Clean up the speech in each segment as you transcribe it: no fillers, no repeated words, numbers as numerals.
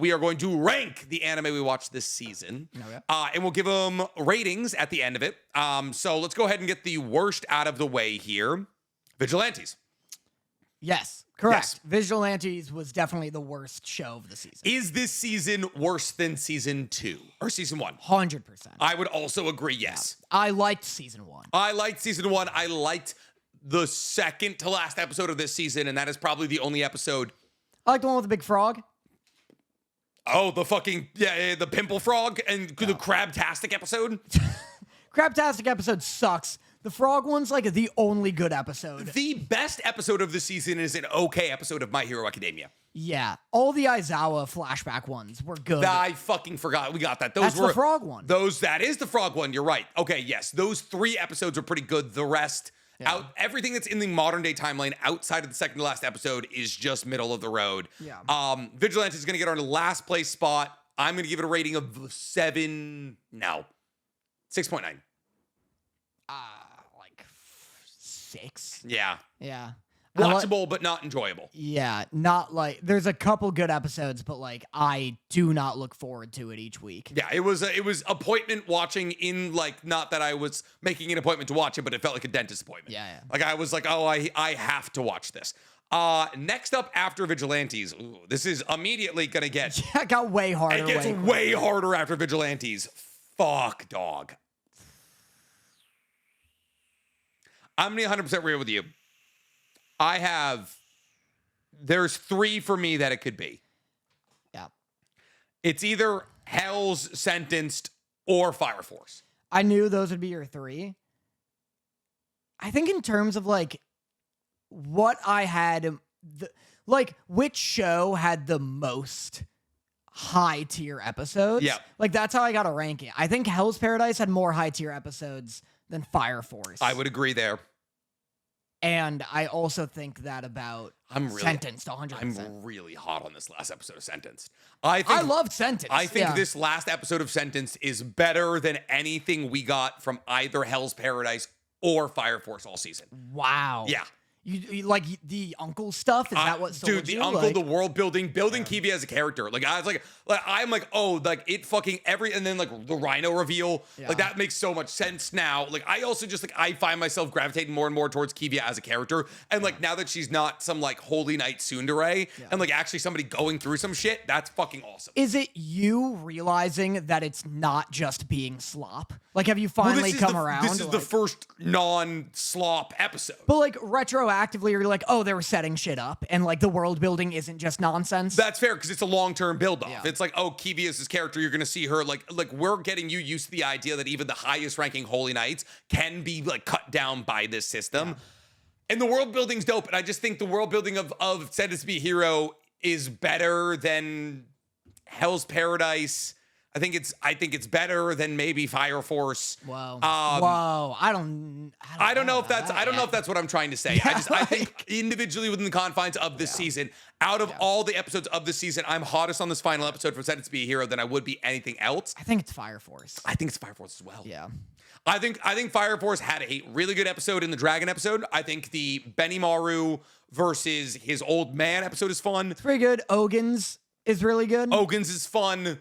we are going to rank the anime we watched this season. Okay. And we'll give them ratings at the end of it. So let's go ahead and get the worst out of the way here. Vigilantes. Yes, correct. Yes. Vigilantes was definitely the worst show of the season. Is this season worse than season 2 or season 1? 100%. I would also agree, yes. I liked season 1. I liked season 1. I liked the second to last episode of this season, and that is probably the only episode. I like the one with the big frog. Oh, the fucking, the pimple frog and the crabtastic episode. Crabtastic episode sucks. The frog one's like the only good episode. The best episode of the season is an okay episode of My Hero Academia. Yeah, all the Aizawa flashback ones were good. I fucking forgot. We got that. That's the frog one. That is the frog one. You're right. Okay, yes. Those 3 episodes are pretty good. The rest, everything that's in the modern day timeline outside of the second to last episode is just middle of the road. Yeah. Vigilante is going to get on a last place spot. I'm going to give it a rating of 6.9. Like 6. Yeah. Yeah. Watchable, but not enjoyable. Yeah, not like there's a couple good episodes, but like I do not look forward to it each week. Yeah, it was appointment watching in like, not that I was making an appointment to watch it, but it felt like a dentist appointment. Yeah. Like I was like, oh, I have to watch this. Next up after Vigilantes, this is immediately gonna get. Yeah, it got way harder. It gets way harder after Vigilantes. Fuck, dog. I'm gonna be 100% real with you. There's 3 for me that it could be. Yeah. It's either Hell's Sentenced or Fire Force. I knew those would be your 3. I think in terms of like what I had, which show had the most high tier episodes. Yeah. Like that's how I got a ranking. I think Hell's Paradise had more high tier episodes than Fire Force. I would agree there. And I also think that about Sentenced 100%. I'm really hot on this last episode of Sentenced. I loved Sentenced. I think this last episode of Sentenced is better than anything we got from either Hell's Paradise or Fire Force all season. Wow. Yeah. You like the uncle stuff? Is that what sold dude, the you? uncle, like, the world building Kiwi as a character. Like I was like I'm like, oh, like it fucking and then like the Rhino reveal. Yeah. Like that makes so much sense now. Like I also just like I find myself gravitating more and more towards Kiwi as a character. And like now that she's not some like holy knight tsundere and like actually somebody going through some shit, that's fucking awesome. Is it you realizing that it's not just being slop? Like, have you finally come around? This is the first non-slop episode. But like retroactively, you're like, oh, they were setting shit up, and like the world building isn't just nonsense. That's fair because it's a long-term build-off. Yeah. It's like, oh, Kiwi is this character. You're gonna see her like we're getting you used to the idea that even the highest-ranking holy knights can be like cut down by this system. Yeah. And the world building's dope. And I just think the world building of Sentenced to be a Hero is better than Hell's Paradise. I think it's better than maybe Fire Force. Whoa. Whoa. I don't know if that's what I'm trying to say. Yeah, I think individually within the confines of this season, out of all the episodes of this season, I'm hottest on this final episode for Sentenced to be a Hero than I would be anything else. I think it's Fire Force. I think it's Fire Force as well. Yeah. I think Fire Force had a really good episode in the Dragon episode. I think the Benimaru versus his old man episode is fun. It's pretty good. Ogans is really good. Ogans is fun.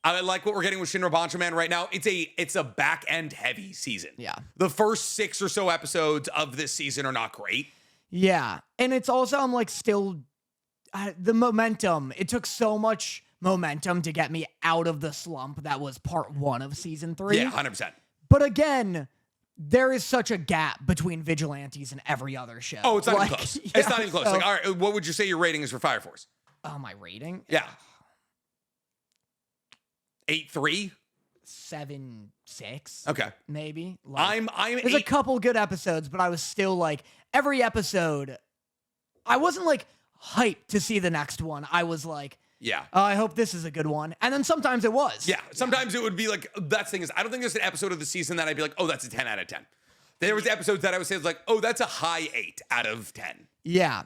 I like what we're getting with Shinra Banchaman right now. It's a back end heavy season. Yeah. The first 6 or so episodes of this season are not great. Yeah. And it's also, I'm like still, the momentum, it took so much momentum to get me out of the slump that was part 1 of season 3. Yeah, 100%. But again, there is such a gap between Vigilantes and every other show. Oh, it's not even close. Yeah, it's not even close. Like, all right, what would you say your rating is for Fire Force? Oh, my rating? Yeah. 8.3? 7.6. Okay. Maybe. Like, I'm there's a couple good episodes, but I was still like, every episode, I wasn't like hyped to see the next one. I was like, yeah. I hope this is a good one. And then sometimes it was. Yeah. Sometimes it would be like, that's the thing is, I don't think there's an episode of the season that I'd be like, oh, that's a 10 out of 10. There was episodes that I would say was like, oh, that's a high 8 out of 10. Yeah.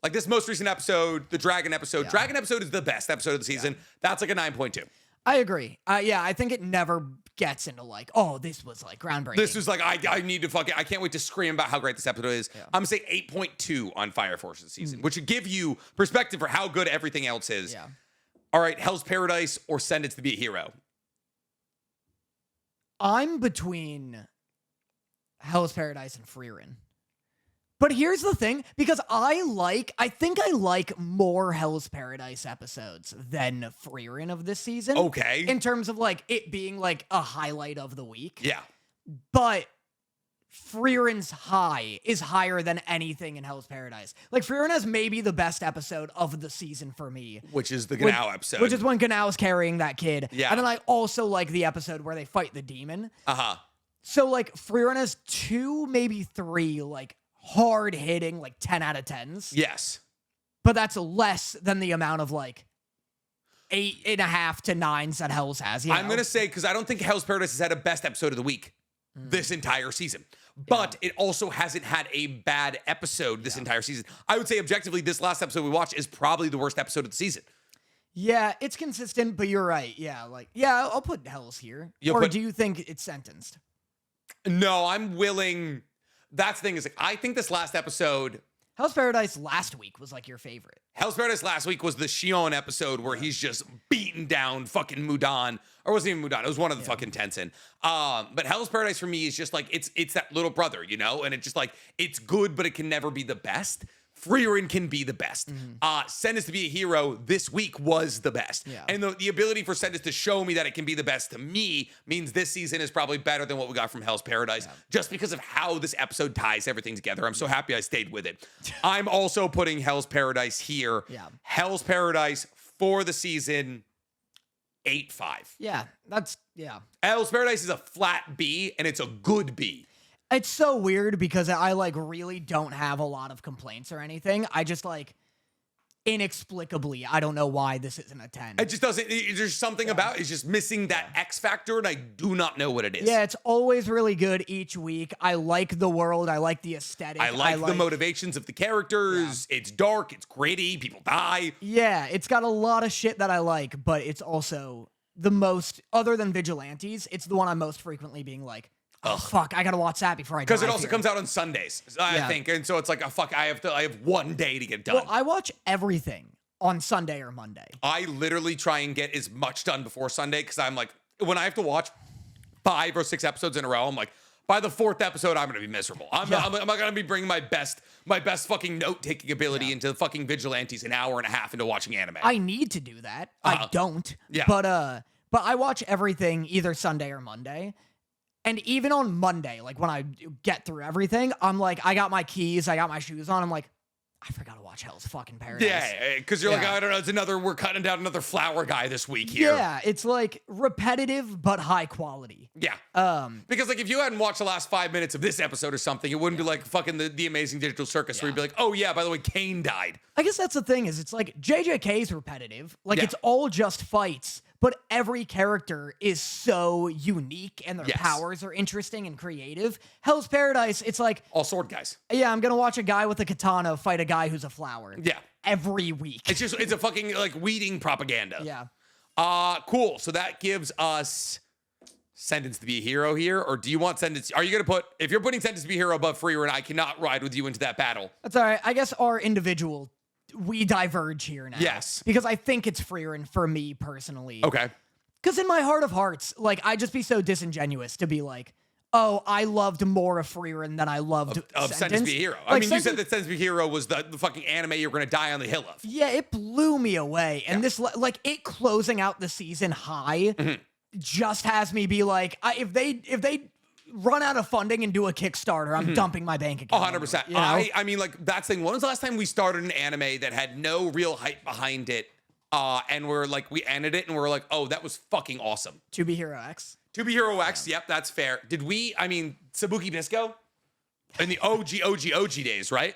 Like this most recent episode, the Dragon episode. Yeah. Dragon episode is the best episode of the season. Yeah. That's like a 9.2. I agree. Yeah, I think it never gets into like, oh, this was like groundbreaking. This was like, I need to fucking, I can't wait to scream about how great this episode is. Yeah. I'm gonna say 8.2 on Fire Force this season, which would give you perspective for how good everything else is. Yeah. All right, Hell's Paradise or Sentence to be a Hero? I'm between Hell's Paradise and Frieren. But here's the thing, because I think I like more Hell's Paradise episodes than Frieren of this season. Okay. In terms of like it being like a highlight of the week. Yeah. But Frieren's high is higher than anything in Hell's Paradise. Like Frieren has maybe the best episode of the season for me. Which is the Genau episode. Which is when Genau is carrying that kid. Yeah. And then I also like the episode where they fight the demon. Uh-huh. So like Frieren has 2, maybe 3 like hard hitting like 10 out of 10s. Yes. But that's less than the amount of like 8.5 to 9s that Hell's has. You know? I'm going to say, because I don't think Hell's Paradise has had a best episode of the week this entire season. But it also hasn't had a bad episode this entire season. I would say objectively, this last episode we watched is probably the worst episode of the season. Yeah, it's consistent, but you're right. Yeah, like, yeah, I'll put Hell's here. Do you think it's sentenced? No, I'm willing. That's the thing is, like, I think this last episode, Hell's Paradise last week was like your favorite. Hell's Paradise last week was the Shion episode where he's just beating down fucking Mudan. Or it wasn't even Mudan. It was one of the fucking Tencent. But Hell's Paradise for me is just like, it's that little brother, you know? And it's just like, it's good, but it can never be the best. Frieren can be the best. Sentence to be a Hero this week was the best. Yeah. And the ability for Sentence to show me that it can be the best to me means this season is probably better than what we got from Hell's Paradise, just because of how this episode ties everything together. I'm so happy I stayed with it. I'm also putting Hell's Paradise here. Yeah. Hell's Paradise for the season, 8.5. Yeah, Hell's Paradise is a flat B, and it's a good B. It's so weird because I like really don't have a lot of complaints or anything. I just like inexplicably, I don't know why this isn't a 10. It just doesn't, there's something about it's just missing that X factor, and I do not know what it is. Yeah, it's always really good each week. I like the world. I like the aesthetic. I like the motivations of the characters. Yeah. It's dark. It's gritty. People die. Yeah, it's got a lot of shit that I like, but it's also the most, other than Vigilantes, it's the one I'm most frequently being like, oh, fuck, I gotta watch that before I Because it also comes out on Sundays, I think. And so it's like, fuck, I have one day to get done. Well, I watch everything on Sunday or Monday. I literally try and get as much done before Sunday, because I'm like, when I have to watch 5 or 6 episodes in a row, I'm like, by the 4th episode, I'm gonna be miserable. I'm not gonna be bringing my best fucking note-taking ability into the fucking Vigilantes an hour and a half into watching anime. I need to do that. I don't. Yeah. But I watch everything either Sunday or Monday. And even on Monday, like when I get through everything, I'm like, I got my keys, I got my shoes on. I'm like, I forgot to watch Hell's fucking Paradise. Yeah, because you're like, I don't know, we're cutting down another flower guy this week here. Yeah, it's like repetitive but high quality. Yeah. Because like if you hadn't watched the last 5 minutes of this episode or something, it wouldn't be like fucking the Amazing Digital Circus where you'd be like, oh yeah, by the way, Kane died. I guess that's the thing is it's like JJK's repetitive. Like it's all just fights. But every character is so unique and their powers are interesting and creative. Hell's Paradise, it's like... all sword guys. Yeah, I'm going to watch a guy with a katana fight a guy who's a flower. Yeah. Every week. It's a fucking like weeding propaganda. Yeah. Cool. So that gives us Sentence to be a Hero here. Or do you want Sentence... Are you going to put... If you're putting Sentence to be a Hero above Frieren, I cannot ride with you into that battle. That's all right. I guess our individual... we diverge here now. Yes. Because I think it's Frieren for me personally. Okay. Because in my heart of hearts, like, I'd just be so disingenuous to be like, oh, I loved more of Frieren than I loved of Sentence to be a Hero. Like, I mean, you said that Sentence to be a Hero was the fucking anime you're going to die on the hill of. Yeah, it blew me away. And this, like, it closing out the season high just has me be like, if they run out of funding and do a Kickstarter, I'm dumping my bank account. 100%. You know? I mean, like, that's the thing. When was the last time we started an anime that had no real hype behind it? And we're like, we ended it and we're like, oh, that was fucking awesome. To Be Hero X. To Be Hero X, yep, that's fair. Sabuki Bisco? In the OG days, right?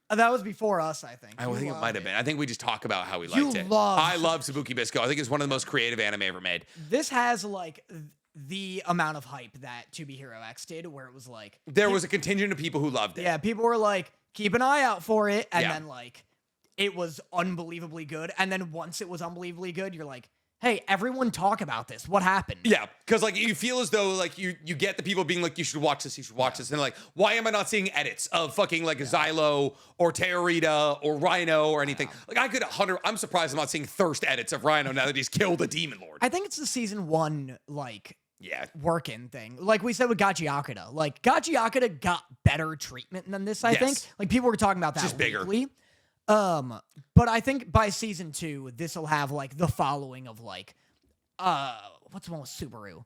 That was before us, I think. I think it might have been. I think we just talk about how we You liked it. love- I love Sabuki Bisco. I think it's one of the most creative anime ever made. This has, like, the amount of hype that To Be Hero X did, where it was like... There was a contingent of people who loved it. Yeah, people were like, keep an eye out for it. And Yeah. then, like, it was unbelievably good. And then once it was unbelievably good, you're like, hey, everyone talk about this. What happened? Yeah, because like you feel as though like you get the people being like, you should watch this, you should watch this, and like, why am I not seeing edits of fucking like Xylo or Teorita or Rhino or anything? Like I could 100. I'm surprised I'm not seeing thirst edits of Rhino now that he's killed a demon lord. I think it's the season 1 like Yeah, working thing. Like we said with Gachiakata. Like Gachiakata got better treatment than this, I think. Like people were talking about that just bigger. weekly. But I think by season 2, this will have like the following of like what's the one with Subaru?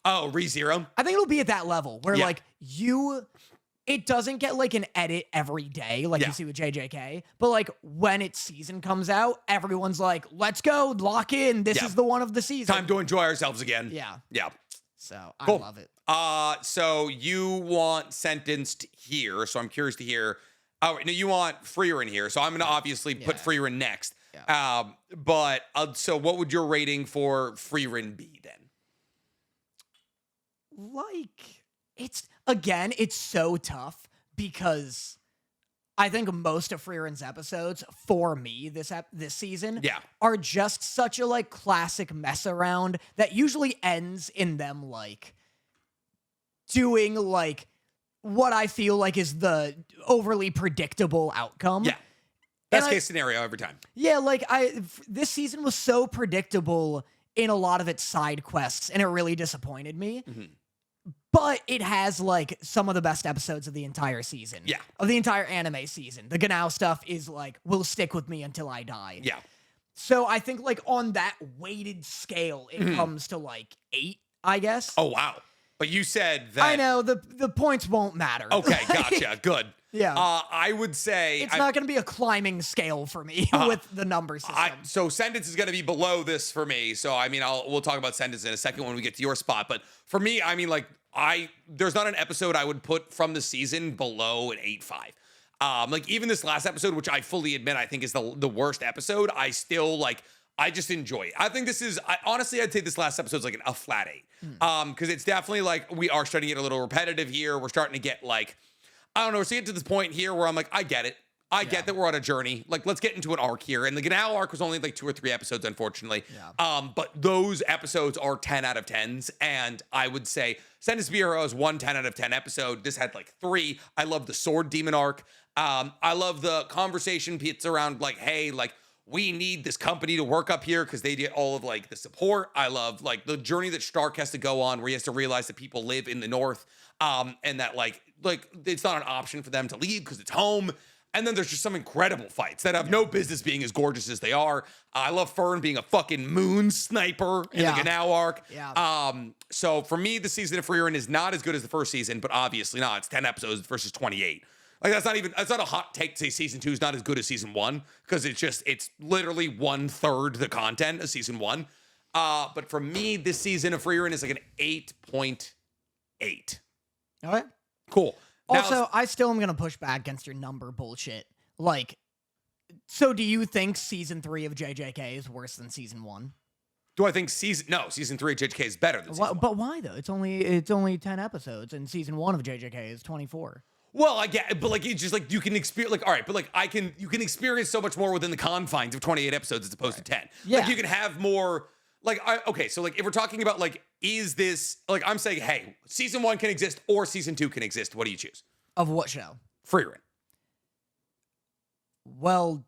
Oh, ReZero. I think it'll be at that level where Yeah. like it doesn't get like an edit every day like Yeah. you see with JJK, but like when its season comes out, everyone's like, let's go, lock in. This Yeah. is the one of the season. Time to enjoy ourselves again. Yeah. Yeah. So Cool. I love it. So you want sentenced here, so I'm curious to hear. Oh, no, you want Frieren here, so I'm going to obviously put Yeah. Frieren next. Yeah. But so what would your rating for Frieren be then? Like it's so tough because I think most of Frieren's episodes for me this season Yeah. are just such a like classic mess around that usually ends in them like doing like what I feel like is the overly predictable outcome. Yeah. Best case scenario every time. Yeah, like this season was so predictable in a lot of its side quests, and it really disappointed me. Mhm. But it has like some of the best episodes of the entire season. Yeah. Of the entire anime season. The Ganao stuff is like will stick with me until I die. Yeah. So I think like on that weighted scale, it comes to like 8, I guess. Oh, wow. But you said that. I know the points won't matter. Okay, gotcha. Good. Yeah. I would say It's not going to be a climbing scale for me with the number system. So sentence is going to be below this for me. So I mean, we'll talk about sentence in a second when we get to your spot. But for me, I mean, like there's not an episode I would put from the season below an 8.5. Like even this last episode, which I fully admit I think is the worst episode, I still like. I just enjoy it. I think this is honestly, I'd say this last episode is like a flat 8. Because it's definitely like we are starting to get a little repetitive here. We're starting to get like. I don't know. So get to this point here where I'm like, I get it. I get that we're on a journey. Like, let's get into an arc here. And the Ganao arc was only like 2 or 3 episodes, unfortunately. Yeah. But those episodes are 10 out of 10s. And I would say Sentence to Be a Hero is 1 10 out of 10 episode. This had like 3. I love the Sword Demon arc. I love the conversation bits around like, hey, like, we need this company to work up here because they get all of like the support. I love like the journey that Stark has to go on where he has to realize that people live in the North. And that like it's not an option for them to leave because it's home. And then there's just some incredible fights that have no business being as gorgeous as they are. I love Fern being a fucking moon sniper in the Ganao arc. Yeah. So for me, the season of Frieren is not as good as the first season, but obviously not. It's 10 episodes versus 28. Like that's not a hot take to say season 2 is not as good as season 1 because it's literally 1/3 the content of season 1. But for me, this season of Frieren is like an 8.8. All right. Cool. Now, Also, I still am going to push back against your number bullshit. Like, so do you think season 3 of JJK is worse than season 1? do I think season 3 of JJK is better than season 1? But why though? It's only 10 episodes, and season 1 of JJK is 24. Well, I get, but like it's just like you can experience, like all right, but like you can experience so much more within the confines of 28 episodes as opposed to 10. Yeah. Like you can have more. Like okay, so like if we're talking about like is this like I'm saying, hey, season 1 can exist or season 2 can exist. What do you choose? Of what show? Frieren. Well,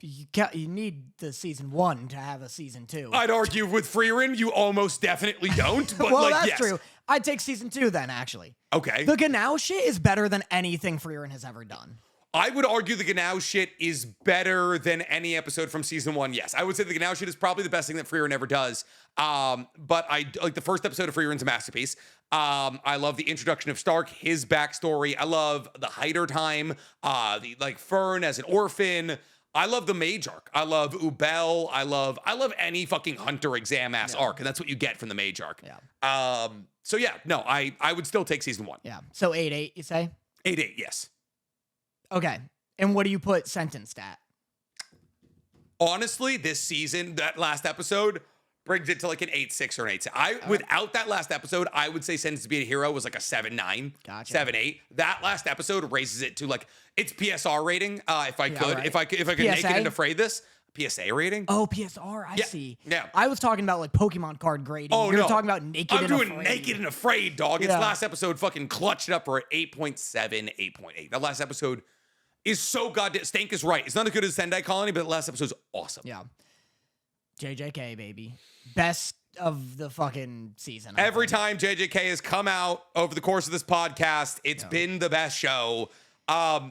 you need the season 1 to have a season 2. I'd argue with Frieren, you almost definitely don't. But well, like that's yes. true. I'd take season 2 then, actually. Okay. The Ganao shit is better than anything Frieren has ever done. I would argue the Ganao shit is better than any episode from season 1. Yes, I would say the Ganao shit is probably the best thing that Frieren ever does. But I like the first episode of Frieren's a masterpiece. I love the introduction of Stark, his backstory. I love the Hider time. The like Fern as an orphan. I love the Mage arc. I love Ubel. I love any fucking Hunter exam ass arc, and that's what you get from the Mage arc. Yeah. So yeah, no, I would still take season 1. Yeah. So 8-8, you say? 8.8, yes. Okay. And what do you put sentenced at? Honestly, this season, that last episode brings it to like an 8.6 or an 8.7. Without that last episode, I would say Sentence to Be a Hero was like a 7.9, Gotcha. 7.8. That last episode raises it to like its PSR rating. If I could, right. if I could make it PSA? and defray this. PSA rating. Oh, PSR, I Yeah, see. yeah. I was talking about like Pokemon card grading. Oh, You're no. talking about naked I'm and doing afraid. naked and afraid, dog. Its Yeah. last episode fucking clutched it up for an 8.7, 8.8. That last episode is so goddamn. Stank is right. It's not as good as Sendai Colony, but the last episode's awesome. Yeah. JJK, baby. Best of the fucking season. I Every think. time JJK has come out over the course of this podcast, it's been the best show.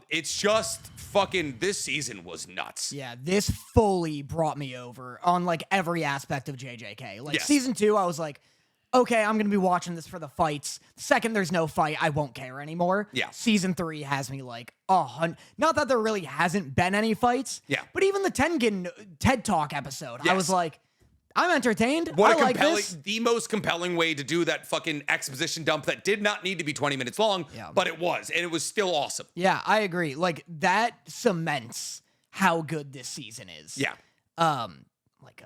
It's just fucking, this season was nuts. Yeah, this fully brought me over on like every aspect of JJK. Like Yes. season 2, I was like, okay, I'm gonna be watching this for the fights. The second there's no fight, I won't care anymore. Yeah. Season 3 has me like, not that there really hasn't been any fights. Yeah. But even the Tengen TED Talk episode, I was Yes. like, I'm entertained. What I a like compelling, this. the most compelling way to do that fucking exposition dump that did not need to be 20 minutes long, Yeah. but it was, and it was still awesome. Yeah, I agree. Like that cements how good this season is. Yeah. Like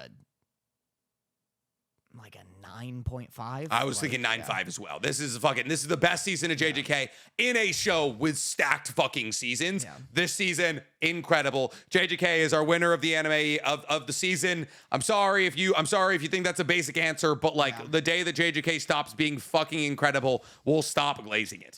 a 9.5. I was thinking 9.5 as well. This is the best season of JJK in a show with stacked fucking seasons. Yeah. This season, incredible. JJK is our winner of the anime of the season. I'm sorry if you think that's a basic answer, but like the day that JJK stops being fucking incredible, we'll stop glazing it.